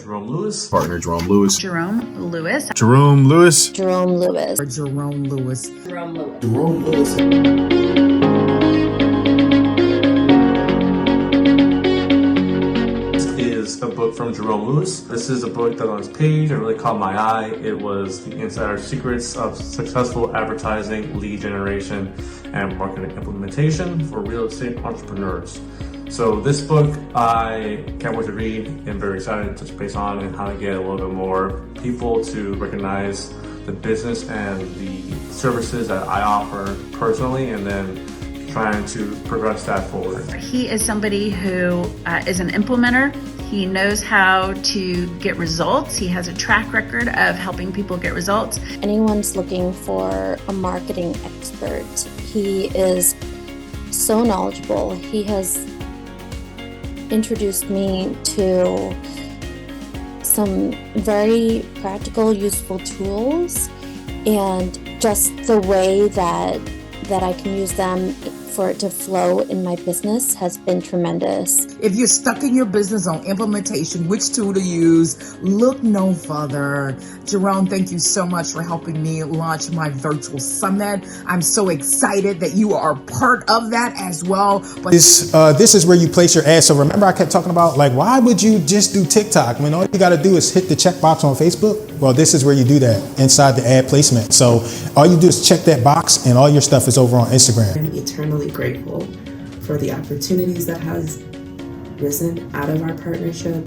Jerome Lewis. Partner Jerome Lewis. Jerome Lewis. Jerome Lewis. Jerome Lewis. Jerome Lewis. Jerome Lewis. Jerome Lewis. This is a book from Jerome Lewis. This is a book that on its page and really caught my eye. It was The Insider Secrets of Successful Advertising, Lead Generation, and Marketing Implementation for Real Estate Entrepreneurs. So this book, I can't wait to read and very excited to touch base on and how to get a little bit more people to recognize the business and the services that I offer personally, and then trying to progress that forward. He is somebody who is an implementer. He knows how to get results. He has a track record of helping people get results. Anyone's looking for a marketing expert. He is so knowledgeable. He has introduced me to some very practical, useful tools, and just the way that I can use them for it to flow in my business has been tremendous. If you're stuck in your business on implementation, which tool to use, look no further. Jerome, thank you so much for helping me launch my virtual summit. I'm so excited that you are part of that as well. But this is where you place your ad. So remember I kept talking about, like, why would you just do TikTok when all you got to do is hit the checkbox on Facebook? Well, this is where you do that inside the ad placement. So all you do is check that box and all your stuff is over on Instagram. I'm eternally grateful for the opportunities that has risen out of our partnership.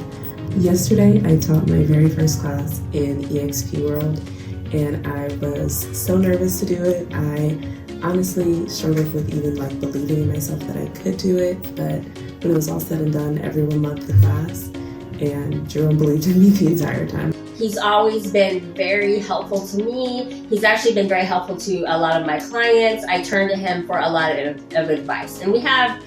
Yesterday, I taught my very first class in EXP World, and I was so nervous to do it. I honestly struggled with even believing in myself that I could do it, but when it was all said and done, everyone loved the class, and Jerome believed in me the entire time. He's always been very helpful to me. He's actually been very helpful to a lot of my clients. I turn to him for a lot of advice, and we have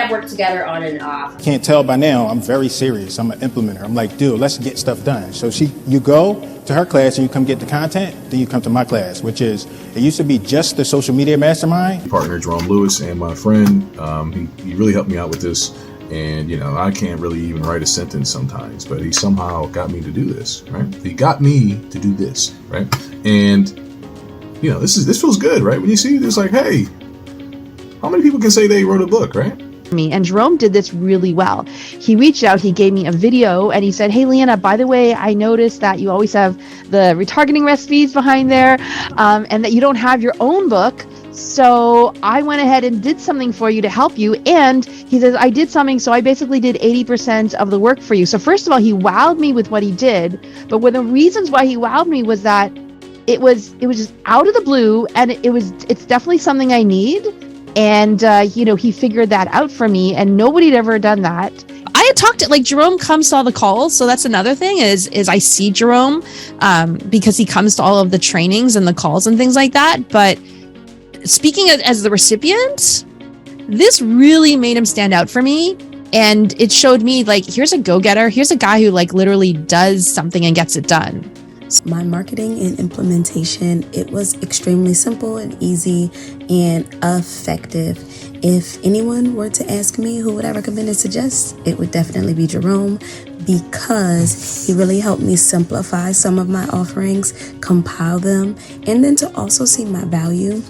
worked together on and off. Can't tell by now, I'm very serious. I'm an implementer. I'm like, dude, let's get stuff done. So you go to her class and you come get the content, then you come to my class, which is, it used to be just the social media mastermind. Partner Jerome Lewis and my friend, he really helped me out with this. And, I can't really even write a sentence sometimes, but he somehow got me to do this, right? He got me to do this, right? And, this feels good, right? When you see this, like, hey, how many people can say they wrote a book, right? And Jerome did this really well. He reached out, he gave me a video, and he said, hey, Leanna, by the way, I noticed that you always have the retargeting recipes behind there, and that you don't have your own book. So I went ahead and did something for you to help you. And he says, I did something. So I basically did 80% of the work for you. So first of all, he wowed me with what he did. But one of the reasons why he wowed me was that it was just out of the blue. And it's definitely something I need. And, he figured that out for me, and nobody had ever done that. I had talked to, Jerome comes to all the calls. So that's another thing is I see Jerome because he comes to all of the trainings and the calls and things like that. But speaking as the recipient, this really made him stand out for me. And it showed me, here's a go-getter. Here's a guy who literally does something and gets it done. My marketing and implementation, it was extremely simple and easy and effective. If anyone were to ask me who would I recommend and suggest, it would definitely be Jerome, because he really helped me simplify some of my offerings, compile them, and then to also see my value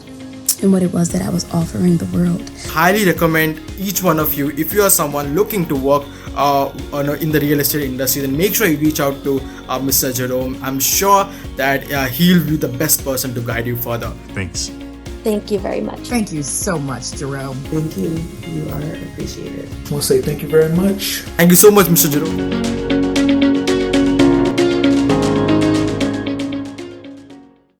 and what it was that I was offering the world. Highly recommend each one of you, if you are someone looking to work in the real estate industry, then make sure you reach out to Mr. Jerome. I'm sure that he'll be the best person to guide you further. Thanks. Thank you very much. thank you so much, Jerome. Thank you. You are appreciated. I want to say thank you very much. Thank you so much, Mr. Jerome.